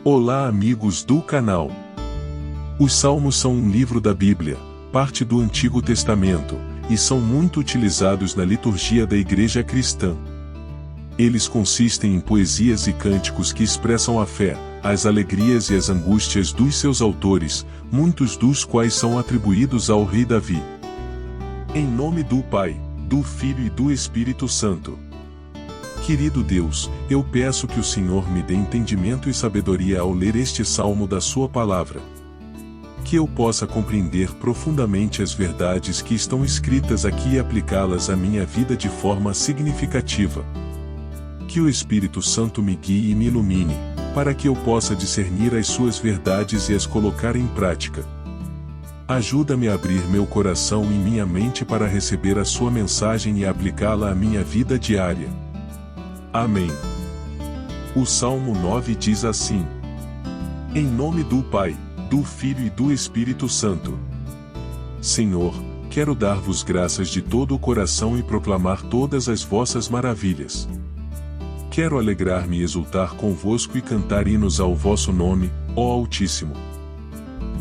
Olá, amigos do canal. Os Salmos são um livro da Bíblia, parte do Antigo Testamento, e são muito utilizados na liturgia da Igreja Cristã. Eles consistem em poesias e cânticos que expressam a fé, as alegrias e as angústias dos seus autores, muitos dos quais são atribuídos ao rei Davi. Em nome do Pai, do Filho e do Espírito Santo. Querido Deus, eu peço que o Senhor me dê entendimento e sabedoria ao ler este salmo da sua palavra. Que eu possa compreender profundamente as verdades que estão escritas aqui e aplicá-las à minha vida de forma significativa. Que o Espírito Santo me guie e me ilumine, para que eu possa discernir as suas verdades e as colocar em prática. Ajuda-me a abrir meu coração e minha mente para receber a sua mensagem e aplicá-la à minha vida diária. Amém. O Salmo 9 diz assim: Em nome do Pai, do Filho e do Espírito Santo. Senhor, quero dar-vos graças de todo o coração e proclamar todas as vossas maravilhas. Quero alegrar-me e exultar convosco e cantar hinos ao vosso nome, ó Altíssimo.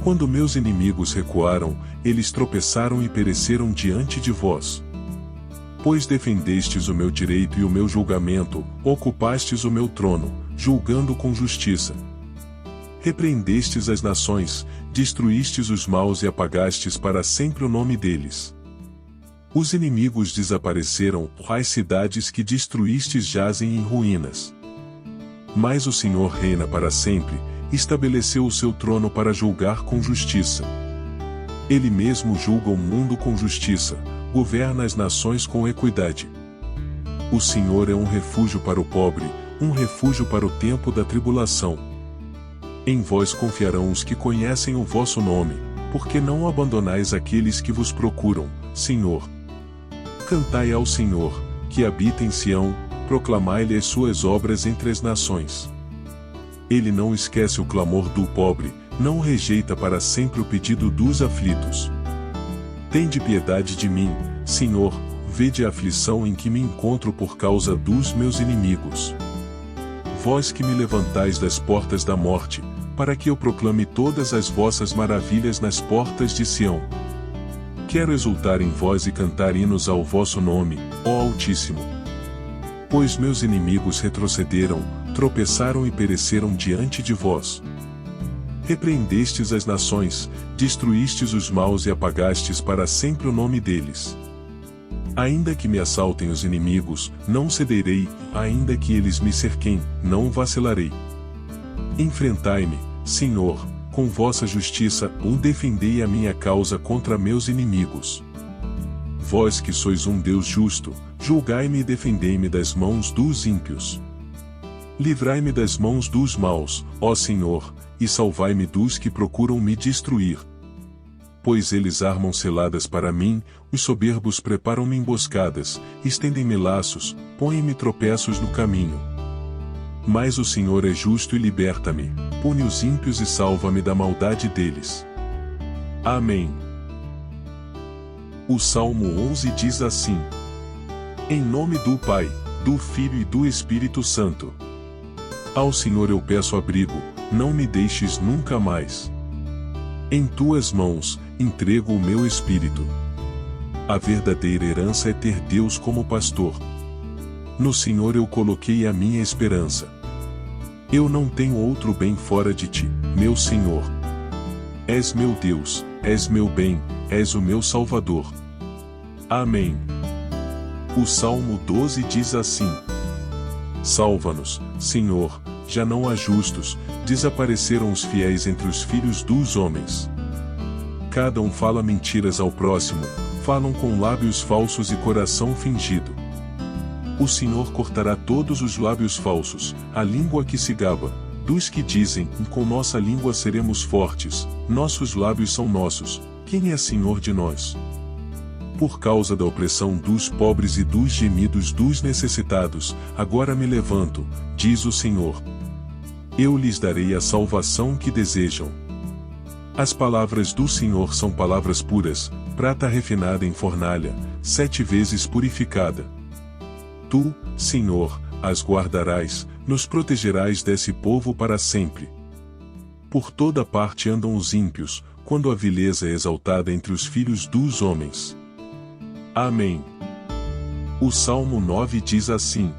Quando meus inimigos recuaram, eles tropeçaram e pereceram diante de vós. Pois defendestes o meu direito e o meu julgamento, ocupastes o meu trono, julgando com justiça. Repreendestes as nações, destruístes os maus e apagastes para sempre o nome deles. Os inimigos desapareceram, as cidades que destruístes jazem em ruínas. Mas o Senhor reina para sempre, estabeleceu o seu trono para julgar com justiça. Ele mesmo julga o mundo com justiça, governa as nações com equidade. O Senhor é um refúgio para o pobre, um refúgio para o tempo da tribulação. Em vós confiarão os que conhecem o vosso nome, porque não abandonais aqueles que vos procuram, Senhor. Cantai ao Senhor, que habita em Sião, proclamai-lhe as suas obras entre as nações. Ele não esquece o clamor do pobre, não rejeita para sempre o pedido dos aflitos. Tende piedade de mim, Senhor, vede a aflição em que me encontro por causa dos meus inimigos. Vós que me levantais das portas da morte, para que eu proclame todas as vossas maravilhas nas portas de Sião. Quero exultar em vós e cantar hinos ao vosso nome, ó Altíssimo. Pois meus inimigos retrocederam, tropeçaram e pereceram diante de vós. Repreendestes as nações, destruístes os maus e apagastes para sempre o nome deles. Ainda que me assaltem os inimigos, não cederei, ainda que eles me cerquem, não vacilarei. Enfrentai-me, Senhor, com vossa justiça, defendei a minha causa contra meus inimigos. Vós que sois um Deus justo, julgai-me e defendei-me das mãos dos ímpios. Livrai-me das mãos dos maus, ó Senhor, e salvai-me dos que procuram me destruir. Pois eles armam ciladas para mim, os soberbos preparam-me emboscadas, estendem-me laços, põem-me tropeços no caminho. Mas o Senhor é justo e liberta-me, pune os ímpios e salva-me da maldade deles. Amém. O Salmo 11 diz assim: Em nome do Pai, do Filho e do Espírito Santo. Ao Senhor eu peço abrigo, não me deixes nunca mais. Em tuas mãos, entrego o meu espírito. A verdadeira herança é ter Deus como pastor. No Senhor eu coloquei a minha esperança. Eu não tenho outro bem fora de ti, meu Senhor. És meu Deus, és meu bem, és o meu Salvador. Amém. O Salmo 12 diz assim: Salva-nos, Senhor, já não há justos, desapareceram os fiéis entre os filhos dos homens. Cada um fala mentiras ao próximo, falam com lábios falsos e coração fingido. O Senhor cortará todos os lábios falsos, a língua que se gaba, dos que dizem, com nossa língua seremos fortes, nossos lábios são nossos, quem é Senhor de nós? Por causa da opressão dos pobres e dos gemidos dos necessitados, agora me levanto, diz o Senhor. Eu lhes darei a salvação que desejam. As palavras do Senhor são palavras puras, prata refinada em fornalha, 7 vezes purificada. Tu, Senhor, as guardarás, nos protegerás desse povo para sempre. Por toda parte andam os ímpios, quando a vileza é exaltada entre os filhos dos homens. Amém. O Salmo 9 diz assim: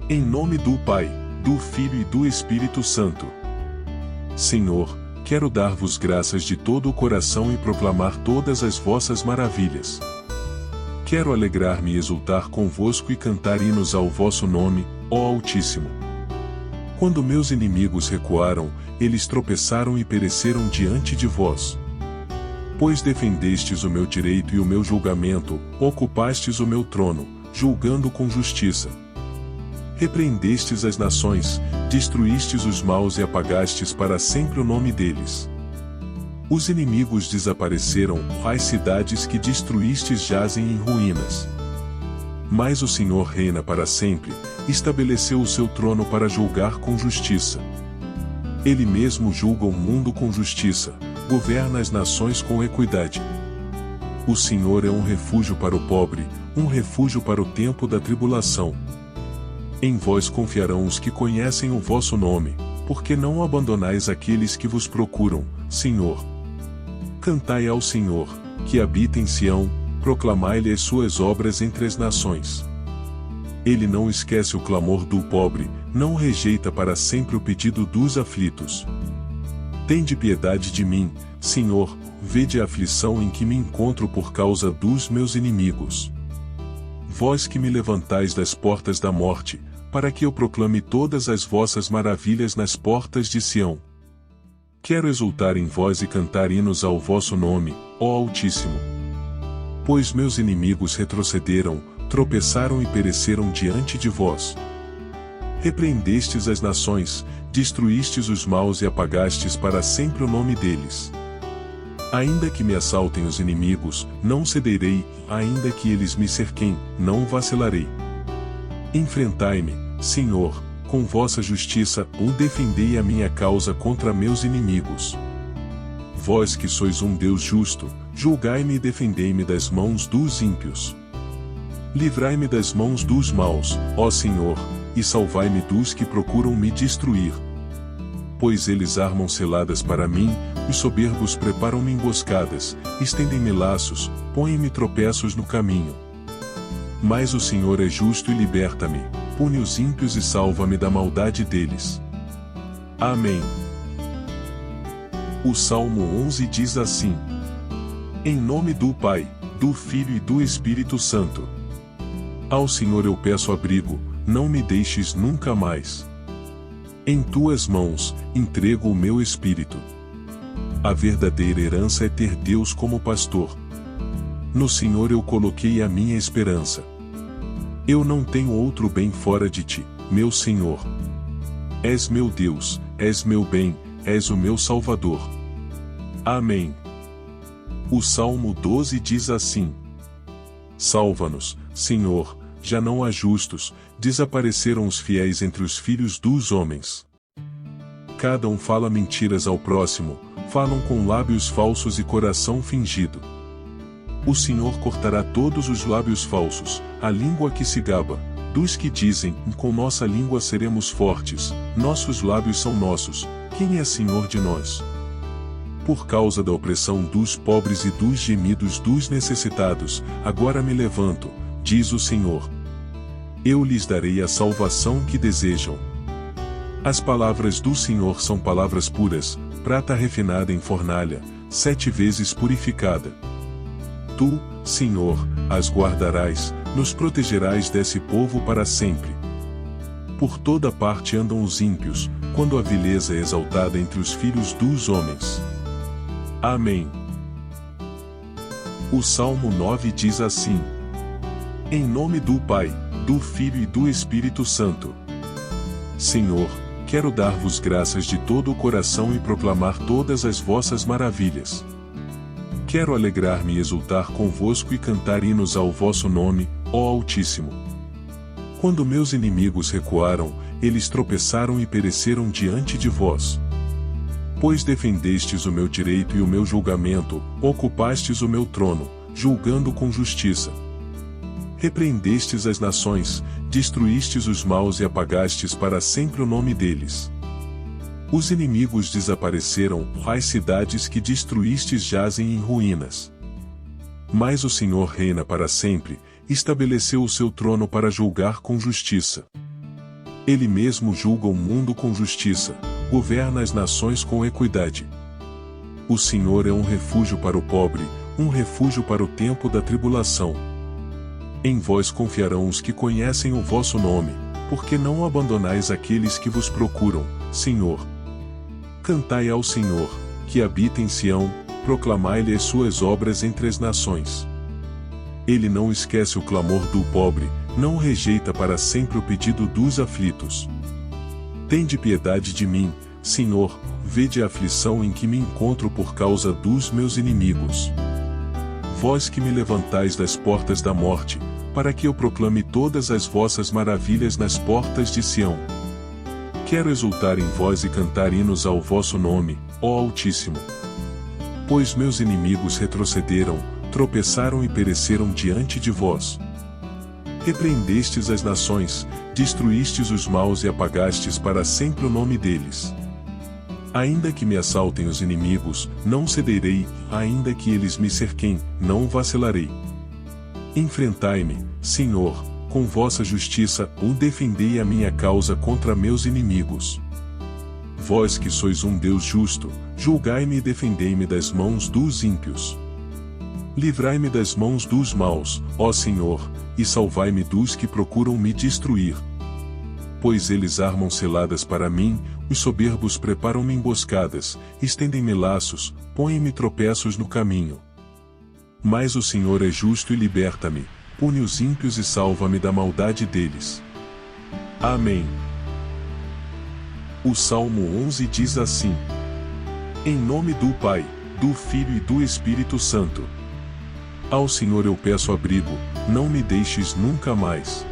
Em nome do Pai, do Filho e do Espírito Santo. Senhor, quero dar-vos graças de todo o coração e proclamar todas as vossas maravilhas. Quero alegrar-me e exultar convosco e cantar hinos ao vosso nome, ó Altíssimo. Quando meus inimigos recuaram, eles tropeçaram e pereceram diante de vós. Pois defendestes o meu direito e o meu julgamento, ocupastes o meu trono, julgando com justiça. Repreendestes as nações, destruístes os maus e apagastes para sempre o nome deles. Os inimigos desapareceram, as cidades que destruístes jazem em ruínas. Mas o Senhor reina para sempre, estabeleceu o seu trono para julgar com justiça. Ele mesmo julga o mundo com justiça, governa as nações com equidade. O Senhor é um refúgio para o pobre, um refúgio para o tempo da tribulação. Em vós confiarão os que conhecem o vosso nome, porque não abandonais aqueles que vos procuram, Senhor. Cantai ao Senhor, que habita em Sião, proclamai-lhe as suas obras entre as nações. Ele não esquece o clamor do pobre, não rejeita para sempre o pedido dos aflitos. Tende piedade de mim, Senhor, vede a aflição em que me encontro por causa dos meus inimigos. Vós que me levantais das portas da morte, para que eu proclame todas as vossas maravilhas nas portas de Sião. Quero exultar em vós e cantar hinos ao vosso nome, ó Altíssimo. Pois meus inimigos retrocederam, tropeçaram e pereceram diante de vós. Repreendestes as nações, destruístes os maus e apagastes para sempre o nome deles. Ainda que me assaltem os inimigos, não cederei, ainda que eles me cerquem, não vacilarei. Enfrentai-me, Senhor, com vossa justiça, ou defendei a minha causa contra meus inimigos. Vós que sois um Deus justo, julgai-me e defendei-me das mãos dos ímpios. Livrai-me das mãos dos maus, ó Senhor, e salvai-me dos que procuram me destruir. Pois eles armam ciladas para mim, os soberbos preparam-me emboscadas, estendem-me laços, põem-me tropeços no caminho. Mas o Senhor é justo e liberta-me, pune os ímpios e salva-me da maldade deles. Amém. O Salmo 11 diz assim: Em nome do Pai, do Filho e do Espírito Santo. Ao Senhor eu peço abrigo, não me deixes nunca mais. Em tuas mãos, entrego o meu espírito. A verdadeira herança é ter Deus como pastor. No Senhor eu coloquei a minha esperança. Eu não tenho outro bem fora de ti, meu Senhor. És meu Deus, és meu bem, és o meu Salvador. Amém. O Salmo 12 diz assim: Salva-nos, Senhor, já não há justos, desapareceram os fiéis entre os filhos dos homens. Cada um fala mentiras ao próximo, falam com lábios falsos e coração fingido. O Senhor cortará todos os lábios falsos, a língua que se gaba, dos que dizem, com nossa língua seremos fortes, nossos lábios são nossos, quem é Senhor de nós? Por causa da opressão dos pobres e dos gemidos dos necessitados, agora me levanto, diz o Senhor. Eu lhes darei a salvação que desejam. As palavras do Senhor são palavras puras, prata refinada em fornalha, 7 vezes purificada. Tu, Senhor, as guardarás, nos protegerás desse povo para sempre. Por toda parte andam os ímpios, quando a vileza é exaltada entre os filhos dos homens. Amém. O Salmo 9 diz assim: Em nome do Pai, do Filho e do Espírito Santo. Senhor, quero dar-vos graças de todo o coração e proclamar todas as vossas maravilhas. Quero alegrar-me e exultar convosco e cantar hinos ao vosso nome, ó Altíssimo. Quando meus inimigos recuaram, eles tropeçaram e pereceram diante de vós. Pois defendestes o meu direito e o meu julgamento, ocupastes o meu trono, julgando com justiça. Repreendestes as nações, destruístes os maus e apagastes para sempre o nome deles. Os inimigos desapareceram, as cidades que destruístes jazem em ruínas. Mas o Senhor reina para sempre, estabeleceu o seu trono para julgar com justiça. Ele mesmo julga o mundo com justiça, governa as nações com equidade. O Senhor é um refúgio para o pobre, um refúgio para o tempo da tribulação. Em vós confiarão os que conhecem o vosso nome, porque não abandonais aqueles que vos procuram, Senhor. Cantai ao Senhor, que habita em Sião, proclamai-lhe as suas obras entre as nações. Ele não esquece o clamor do pobre, não rejeita para sempre o pedido dos aflitos. Tende piedade de mim, Senhor, vede a aflição em que me encontro por causa dos meus inimigos. Vós que me levantais das portas da morte, para que eu proclame todas as vossas maravilhas nas portas de Sião. Quero exultar em vós e cantar hinos ao vosso nome, ó Altíssimo. Pois meus inimigos retrocederam, tropeçaram e pereceram diante de vós. Repreendestes as nações, destruístes os maus e apagastes para sempre o nome deles. Ainda que me assaltem os inimigos, não cederei, ainda que eles me cerquem, não vacilarei. Enfrentai-me, Senhor, com vossa justiça, ou defendei a minha causa contra meus inimigos. Vós que sois um Deus justo, julgai-me e defendei-me das mãos dos ímpios. Livrai-me das mãos dos maus, ó Senhor, e salvai-me dos que procuram me destruir. Pois eles armam ciladas para mim, os soberbos preparam-me emboscadas, estendem-me laços, põem-me tropeços no caminho. Mas o Senhor é justo e liberta-me, pune os ímpios e salva-me da maldade deles. Amém. O Salmo 11 diz assim: Em nome do Pai, do Filho e do Espírito Santo. Ao Senhor eu peço abrigo, não me deixes nunca mais.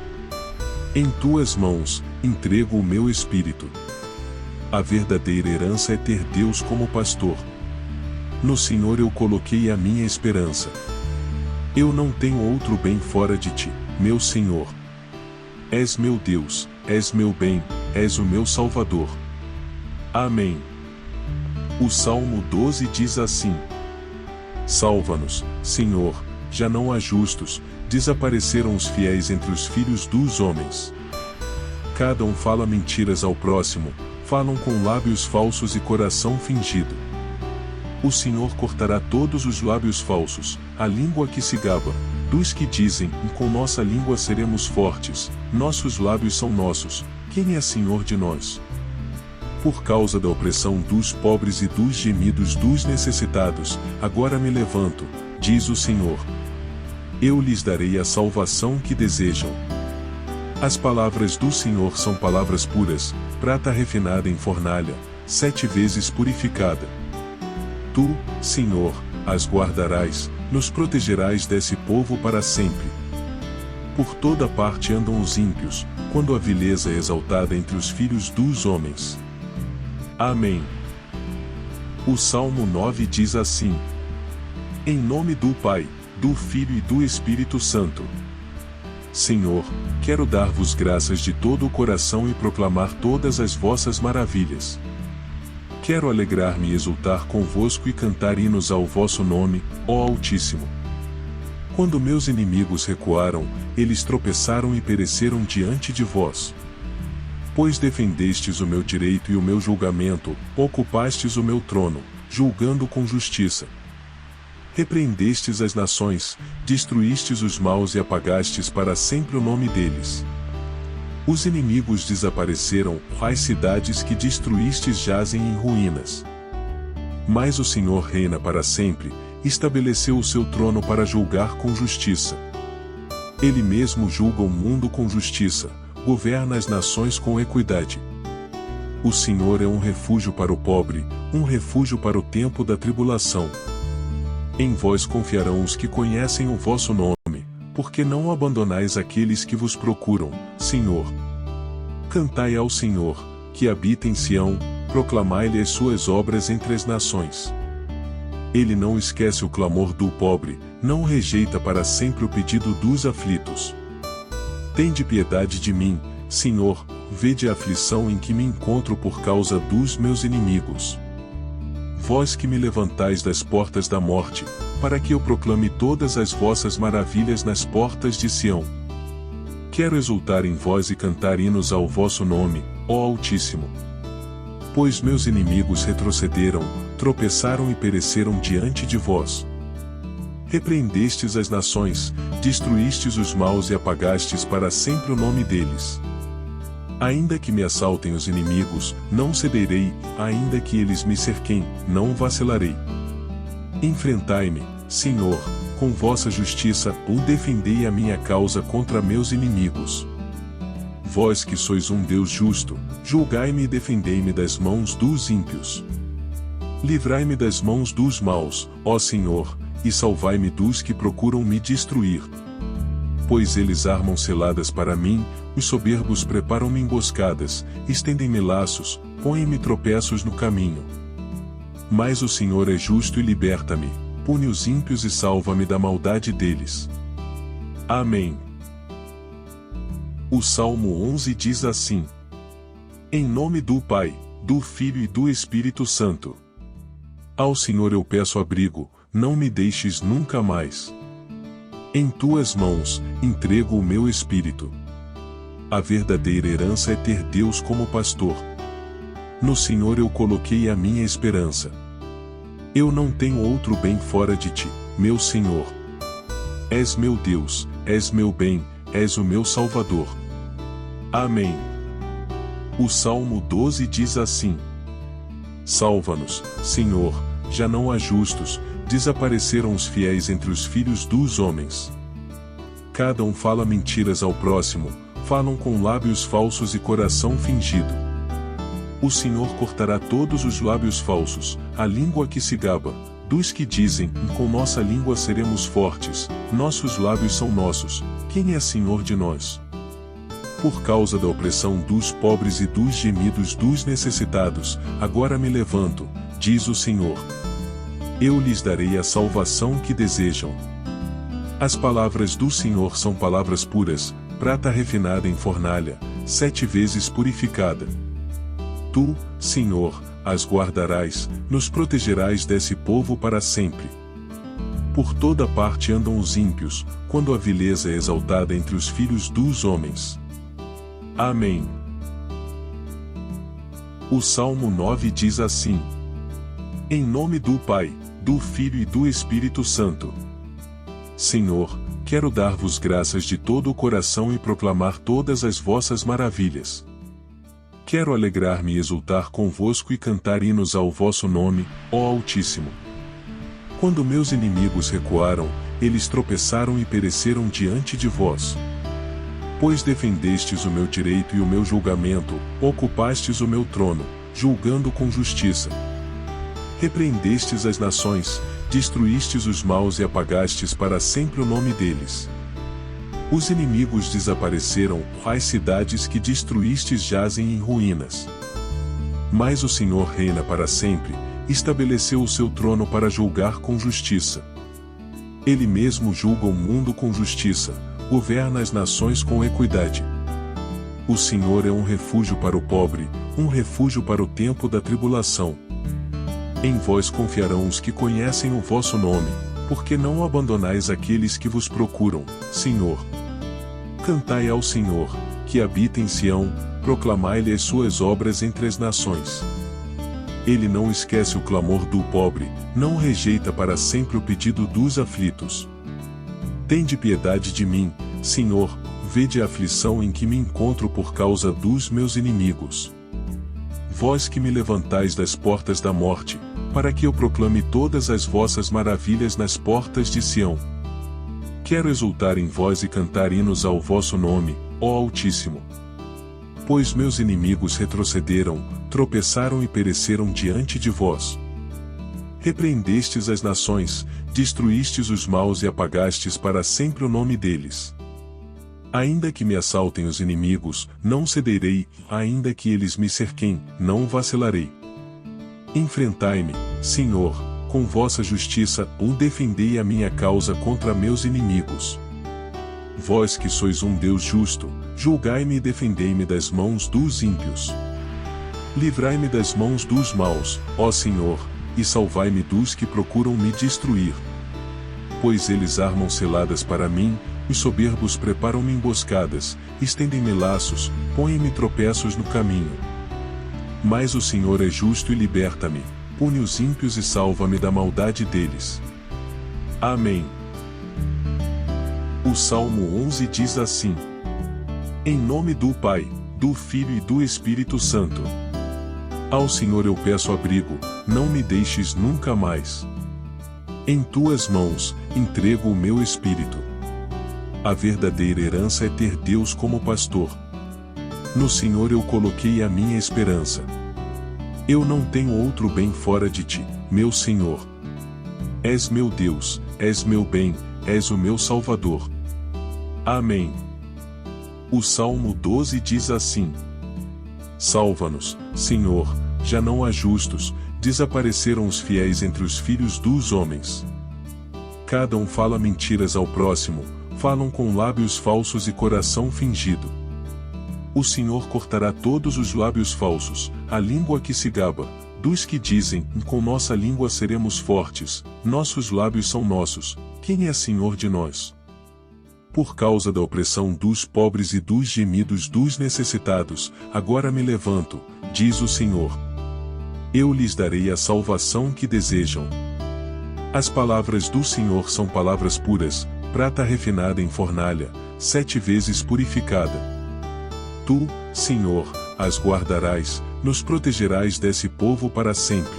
Em tuas mãos, entrego o meu espírito. A verdadeira herança é ter Deus como pastor. No Senhor eu coloquei a minha esperança. Eu não tenho outro bem fora de ti, meu Senhor. És meu Deus, és meu bem, és o meu Salvador. Amém. O Salmo 12 diz assim: Salva-nos, Senhor, já não há justos, desapareceram os fiéis entre os filhos dos homens. Cada um fala mentiras ao próximo, falam com lábios falsos e coração fingido. O Senhor cortará todos os lábios falsos, a língua que se gaba, dos que dizem, com nossa língua seremos fortes, nossos lábios são nossos, quem é Senhor de nós? Por causa da opressão dos pobres e dos gemidos dos necessitados, agora me levanto, diz o Senhor. Eu lhes darei a salvação que desejam. As palavras do Senhor são palavras puras, prata refinada em fornalha, 7 vezes purificada. Tu, Senhor, as guardarás, nos protegerás desse povo para sempre. Por toda parte andam os ímpios, quando a vileza é exaltada entre os filhos dos homens. Amém. O Salmo 9 diz assim: Em nome do Pai, do Filho e do Espírito Santo. Senhor, quero dar-vos graças de todo o coração e proclamar todas as vossas maravilhas. Quero alegrar-me e exultar convosco e cantar hinos ao vosso nome, ó Altíssimo. Quando meus inimigos recuaram, eles tropeçaram e pereceram diante de vós. Pois defendestes o meu direito e o meu julgamento, ocupastes o meu trono, julgando com justiça. Repreendestes as nações, destruístes os maus e apagastes para sempre o nome deles. Os inimigos desapareceram, as cidades que destruístes jazem em ruínas. Mas o Senhor reina para sempre, estabeleceu o seu trono para julgar com justiça. Ele mesmo julga o mundo com justiça, governa as nações com equidade. O Senhor é um refúgio para o pobre, um refúgio para o tempo da tribulação. Em vós confiarão os que conhecem o vosso nome, porque não abandonais aqueles que vos procuram, Senhor. Cantai ao Senhor, que habita em Sião, proclamai-lhe as suas obras entre as nações. Ele não esquece o clamor do pobre, não rejeita para sempre o pedido dos aflitos. Tende piedade de mim, Senhor, vede a aflição em que me encontro por causa dos meus inimigos. Vós que me levantais das portas da morte, para que eu proclame todas as vossas maravilhas nas portas de Sião. Quero exultar em vós e cantar hinos ao vosso nome, ó Altíssimo. Pois meus inimigos retrocederam, tropeçaram e pereceram diante de vós. Repreendestes as nações, destruístes os maus e apagastes para sempre o nome deles. Ainda que me assaltem os inimigos, não cederei, ainda que eles me cerquem, não vacilarei. Enfrentai-me, Senhor, com vossa justiça, ou defendei a minha causa contra meus inimigos. Vós que sois um Deus justo, julgai-me e defendei-me das mãos dos ímpios. Livrai-me das mãos dos maus, ó Senhor, e salvai-me dos que procuram me destruir. Pois eles armam ciladas para mim, os soberbos preparam-me emboscadas, estendem-me laços, põem-me tropeços no caminho. Mas o Senhor é justo e liberta-me, pune os ímpios e salva-me da maldade deles. Amém. O Salmo 11 diz assim: Em nome do Pai, do Filho e do Espírito Santo. Ao Senhor eu peço abrigo, não me deixes nunca mais. Em tuas mãos, entrego o meu espírito. A verdadeira herança é ter Deus como pastor. No Senhor eu coloquei a minha esperança. Eu não tenho outro bem fora de ti, meu Senhor. És meu Deus, és meu bem, és o meu Salvador. Amém. O Salmo 12 diz assim: Salva-nos, Senhor, já não há justos, desapareceram os fiéis entre os filhos dos homens. Cada um fala mentiras ao próximo, falam com lábios falsos e coração fingido. O Senhor cortará todos os lábios falsos, a língua que se gaba, dos que dizem, com nossa língua seremos fortes, nossos lábios são nossos, quem é Senhor de nós? Por causa da opressão dos pobres e dos gemidos dos necessitados, agora me levanto, diz o Senhor. Eu lhes darei a salvação que desejam. As palavras do Senhor são palavras puras, prata refinada em fornalha, 7 vezes purificada. Tu, Senhor, as guardarás, nos protegerás desse povo para sempre. Por toda parte andam os ímpios, quando a vileza é exaltada entre os filhos dos homens. Amém. O Salmo 9 diz assim: Em nome do Pai, do Filho e do Espírito Santo. Senhor, quero dar-vos graças de todo o coração e proclamar todas as vossas maravilhas. Quero alegrar-me e exultar convosco e cantar hinos ao vosso nome, ó Altíssimo. Quando meus inimigos recuaram, eles tropeçaram e pereceram diante de vós. Pois defendestes o meu direito e o meu julgamento, ocupastes o meu trono, julgando com justiça. Repreendestes as nações, destruístes os maus e apagastes para sempre o nome deles. Os inimigos desapareceram, as cidades que destruístes jazem em ruínas. Mas o Senhor reina para sempre, estabeleceu o seu trono para julgar com justiça. Ele mesmo julga o mundo com justiça, governa as nações com equidade. O Senhor é um refúgio para o pobre, um refúgio para o tempo da tribulação. Em vós confiarão os que conhecem o vosso nome, porque não abandonais aqueles que vos procuram, Senhor. Cantai ao Senhor, que habita em Sião, proclamai-lhe as suas obras entre as nações. Ele não esquece o clamor do pobre, não rejeita para sempre o pedido dos aflitos. Tende piedade de mim, Senhor, vede a aflição em que me encontro por causa dos meus inimigos. Vós que me levantais das portas da morte, para que eu proclame todas as vossas maravilhas nas portas de Sião. Quero exultar em vós e cantar hinos ao vosso nome, ó Altíssimo. Pois meus inimigos retrocederam, tropeçaram e pereceram diante de vós. Repreendestes as nações, destruístes os maus e apagastes para sempre o nome deles. Ainda que me assaltem os inimigos, não cederei, ainda que eles me cerquem, não vacilarei. Enfrentai-me, Senhor, com vossa justiça, ou defendei a minha causa contra meus inimigos. Vós que sois um Deus justo, julgai-me e defendei-me das mãos dos ímpios. Livrai-me das mãos dos maus, ó Senhor, e salvai-me dos que procuram me destruir. Pois eles armam ciladas para mim, os soberbos preparam-me emboscadas, estendem-me laços, põem-me tropeços no caminho. Mas o Senhor é justo e liberta-me, pune os ímpios e salva-me da maldade deles. Amém. O Salmo 11 diz assim: Em nome do Pai, do Filho e do Espírito Santo. Ao Senhor eu peço abrigo, não me deixes nunca mais. Em tuas mãos, entrego o meu espírito. A verdadeira herança é ter Deus como pastor. No Senhor eu coloquei a minha esperança. Eu não tenho outro bem fora de ti, meu Senhor. És meu Deus, és meu bem, és o meu Salvador. Amém. O Salmo 12 diz assim: Salva-nos, Senhor, já não há justos, desapareceram os fiéis entre os filhos dos homens. Cada um fala mentiras ao próximo, falam com lábios falsos e coração fingido. O Senhor cortará todos os lábios falsos, a língua que se gaba, dos que dizem, com nossa língua seremos fortes, nossos lábios são nossos, quem é Senhor de nós? Por causa da opressão dos pobres e dos gemidos dos necessitados, agora me levanto, diz o Senhor. Eu lhes darei a salvação que desejam. As palavras do Senhor são palavras puras, prata refinada em fornalha, 7 vezes purificada. Tu, Senhor, as guardarás, nos protegerás desse povo para sempre.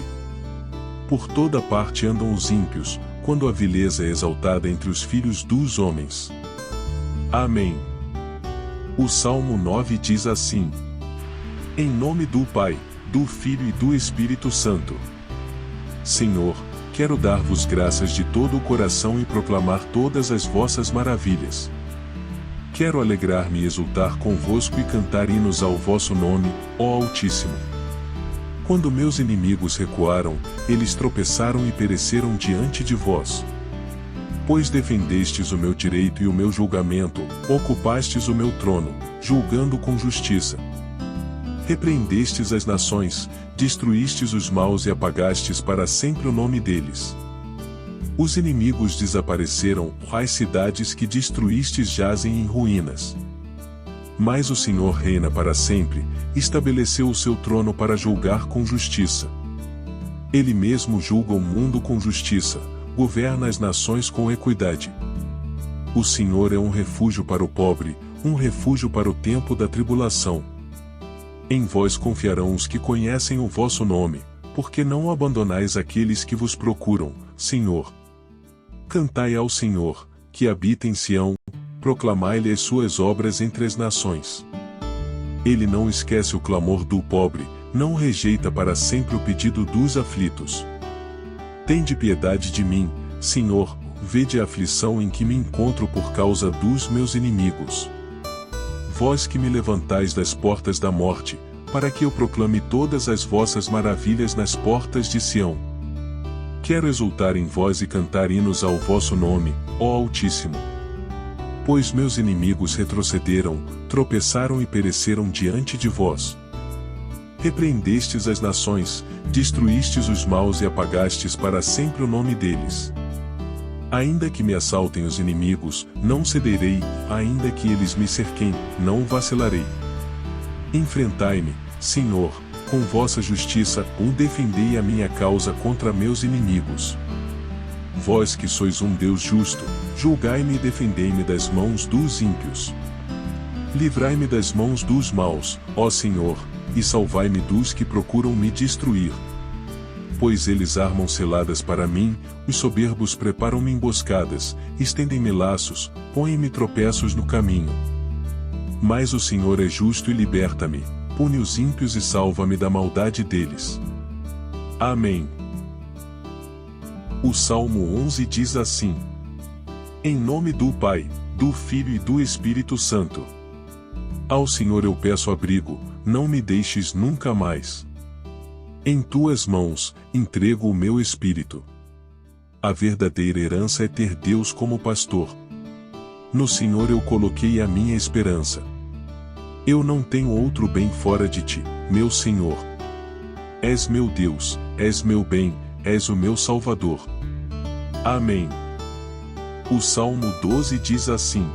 Por toda parte andam os ímpios, quando a vileza é exaltada entre os filhos dos homens. Amém. O Salmo 9 diz assim: Em nome do Pai, do Filho e do Espírito Santo. Senhor, quero dar-vos graças de todo o coração e proclamar todas as vossas maravilhas. Quero alegrar-me e exultar convosco e cantar hinos ao vosso nome, ó Altíssimo. Quando meus inimigos recuaram, eles tropeçaram e pereceram diante de vós. Pois defendestes o meu direito e o meu julgamento, ocupastes o meu trono, julgando com justiça. Repreendestes as nações, destruístes os maus e apagastes para sempre o nome deles. Os inimigos desapareceram, as cidades que destruístes jazem em ruínas. Mas o Senhor reina para sempre, estabeleceu o seu trono para julgar com justiça. Ele mesmo julga o mundo com justiça, governa as nações com equidade. O Senhor é um refúgio para o pobre, um refúgio para o tempo da tribulação. Em vós confiarão os que conhecem o vosso nome, porque não abandonais aqueles que vos procuram, Senhor. Cantai ao Senhor, que habita em Sião, proclamai-lhe as suas obras entre as nações. Ele não esquece o clamor do pobre, não rejeita para sempre o pedido dos aflitos. Tende piedade de mim, Senhor, vede a aflição em que me encontro por causa dos meus inimigos. Vós que me levantais das portas da morte, para que eu proclame todas as vossas maravilhas nas portas de Sião. Quero exultar em vós e cantar hinos ao vosso nome, ó Altíssimo. Pois meus inimigos retrocederam, tropeçaram e pereceram diante de vós. Repreendestes as nações, destruístes os maus e apagastes para sempre o nome deles. Ainda que me assaltem os inimigos, não cederei, ainda que eles me cerquem, não vacilarei. Enfrentai-me, Senhor, com vossa justiça, defendei a minha causa contra meus inimigos. Vós que sois um Deus justo, julgai-me e defendei-me das mãos dos ímpios. Livrai-me das mãos dos maus, ó Senhor, e salvai-me dos que procuram me destruir. Pois eles armam ciladas para mim, os soberbos preparam-me emboscadas, estendem-me laços, põem-me tropeços no caminho. Mas o Senhor é justo e liberta-me, pune os ímpios e salva-me da maldade deles. Amém. O Salmo 11 diz assim: Em nome do Pai, do Filho e do Espírito Santo. Ao Senhor eu peço abrigo, não me deixes nunca mais. Em tuas mãos, entrego o meu espírito. A verdadeira herança é ter Deus como pastor. No Senhor eu coloquei a minha esperança. Eu não tenho outro bem fora de ti, meu Senhor. És meu Deus, és meu bem, és o meu Salvador. Amém. O Salmo 12 diz assim: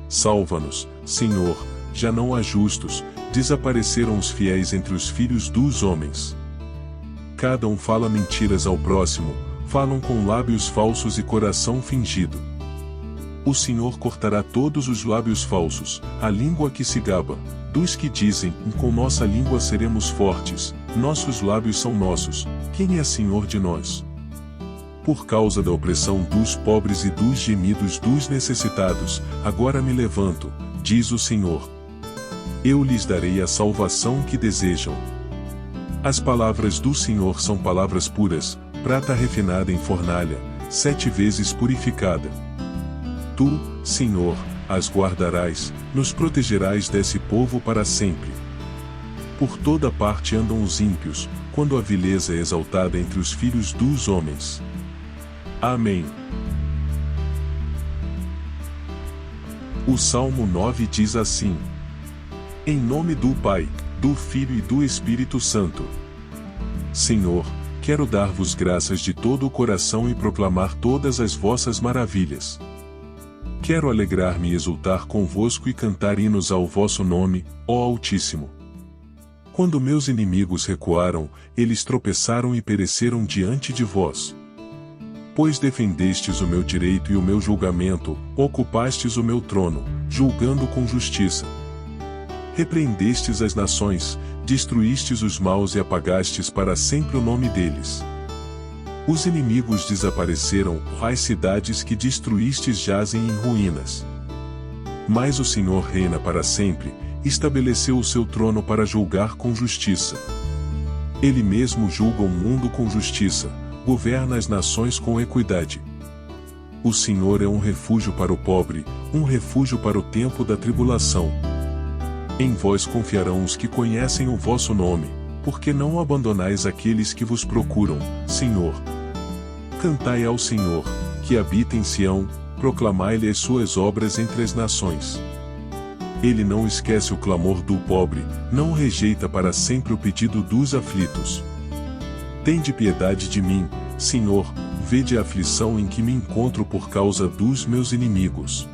Salva-nos, Senhor, já não há justos, desapareceram os fiéis entre os filhos dos homens. Cada um fala mentiras ao próximo, falam com lábios falsos e coração fingido. O Senhor cortará todos os lábios falsos, a língua que se gaba, dos que dizem, com nossa língua seremos fortes, nossos lábios são nossos, quem é Senhor de nós? Por causa da opressão dos pobres e dos gemidos dos necessitados, agora me levanto, diz o Senhor. Eu lhes darei a salvação que desejam. As palavras do Senhor são palavras puras, prata refinada em fornalha, 7 vezes purificada. Tu, Senhor, as guardarás, nos protegerás desse povo para sempre. Por toda parte andam os ímpios, quando a vileza é exaltada entre os filhos dos homens. Amém. O Salmo 9 diz assim: Em nome do Pai, do Filho e do Espírito Santo. Senhor, quero dar-vos graças de todo o coração e proclamar todas as vossas maravilhas. Quero alegrar-me e exultar convosco e cantar hinos ao vosso nome, ó Altíssimo. Quando meus inimigos recuaram, eles tropeçaram e pereceram diante de vós. Pois defendestes o meu direito e o meu julgamento, ocupastes o meu trono, julgando com justiça. Repreendestes as nações, destruístes os maus e apagastes para sempre o nome deles. Os inimigos desapareceram, as cidades que destruístes jazem em ruínas. Mas o Senhor reina para sempre, estabeleceu o seu trono para julgar com justiça. Ele mesmo julga o mundo com justiça, governa as nações com equidade. O Senhor é um refúgio para o pobre, um refúgio para o tempo da tribulação. Em vós confiarão os que conhecem o vosso nome, porque não abandonais aqueles que vos procuram, Senhor. Cantai ao Senhor, que habita em Sião, proclamai-lhe as suas obras entre as nações. Ele não esquece o clamor do pobre, não rejeita para sempre o pedido dos aflitos. Tende piedade de mim, Senhor, vede a aflição em que me encontro por causa dos meus inimigos.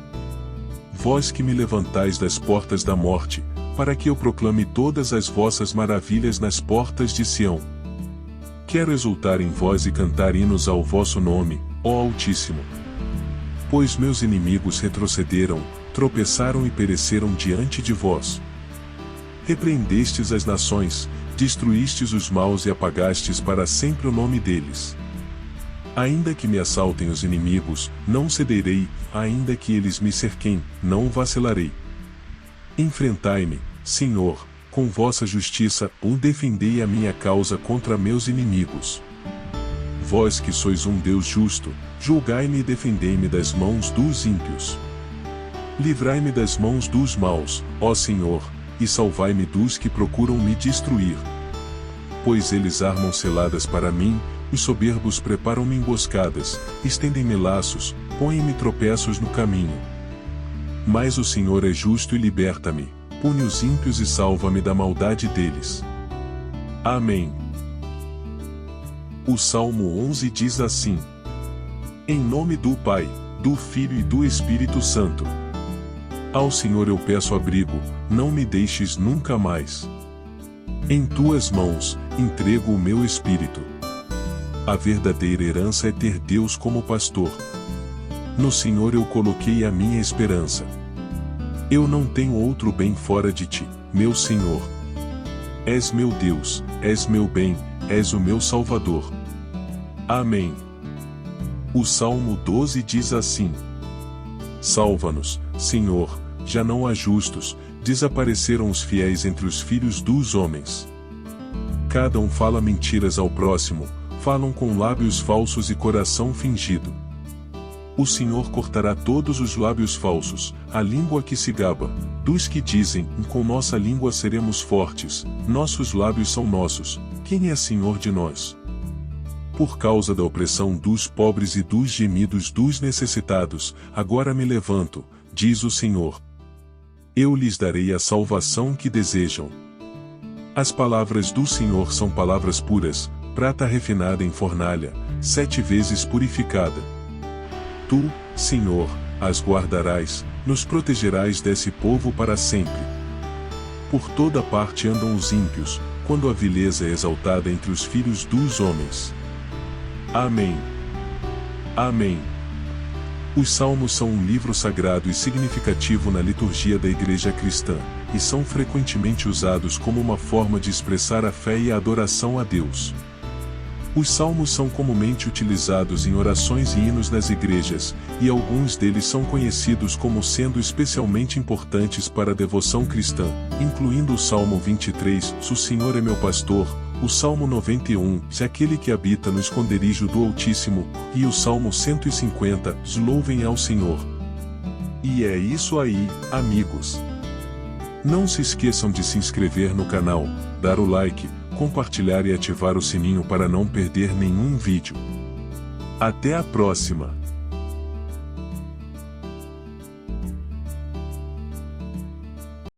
Vós que me levantais das portas da morte, para que eu proclame todas as vossas maravilhas nas portas de Sião. Quero exultar em vós e cantar hinos ao vosso nome, ó Altíssimo. Pois meus inimigos retrocederam, tropeçaram e pereceram diante de vós. Repreendestes as nações, destruístes os maus e apagastes para sempre o nome deles. Ainda que me assaltem os inimigos, não cederei, ainda que eles me cerquem, não vacilarei. Enfrentai-me, Senhor, com vossa justiça, defendei a minha causa contra meus inimigos. Vós que sois um Deus justo, julgai-me e defendei-me das mãos dos ímpios. Livrai-me das mãos dos maus, ó Senhor, e salvai-me dos que procuram me destruir. Pois eles armam ciladas para mim, os soberbos preparam-me emboscadas, estendem-me laços, põem-me tropeços no caminho. Mas o Senhor é justo e liberta-me, pune os ímpios e salva-me da maldade deles. Amém. O Salmo 11 diz assim: Em nome do Pai, do Filho e do Espírito Santo. Ao Senhor eu peço abrigo, não me deixes nunca mais. Em tuas mãos, entrego o meu espírito. A verdadeira herança é ter Deus como pastor. No Senhor eu coloquei a minha esperança. Eu não tenho outro bem fora de ti, meu Senhor. És meu Deus, és meu bem, és o meu Salvador. Amém. O Salmo 12 diz assim: Salva-nos, Senhor, já não há justos, desapareceram os fiéis entre os filhos dos homens. Cada um fala mentiras ao próximo, falam com lábios falsos e coração fingido. O Senhor cortará todos os lábios falsos, a língua que se gaba, dos que dizem, com nossa língua seremos fortes, nossos lábios são nossos, quem é Senhor de nós? Por causa da opressão dos pobres e dos gemidos dos necessitados, agora me levanto, diz o Senhor. Eu lhes darei a salvação que desejam. As palavras do Senhor são palavras puras, prata refinada em fornalha, 7 vezes purificada. Tu, Senhor, as guardarás, nos protegerás desse povo para sempre. Por toda parte andam os ímpios, quando a vileza é exaltada entre os filhos dos homens. Amém. Amém. Os Salmos são um livro sagrado e significativo na liturgia da Igreja Cristã, e são frequentemente usados como uma forma de expressar a fé e a adoração a Deus. Os Salmos são comumente utilizados em orações e hinos nas igrejas, e alguns deles são conhecidos como sendo especialmente importantes para a devoção cristã, incluindo o Salmo 23, "O Senhor é meu pastor", o Salmo 91, "Se aquele que habita no esconderijo do Altíssimo", e o Salmo 150, "Louvem ao Senhor". E é isso aí, amigos. Não se esqueçam de se inscrever no canal, dar o like, compartilhar e ativar o sininho para não perder nenhum vídeo. Até a próxima!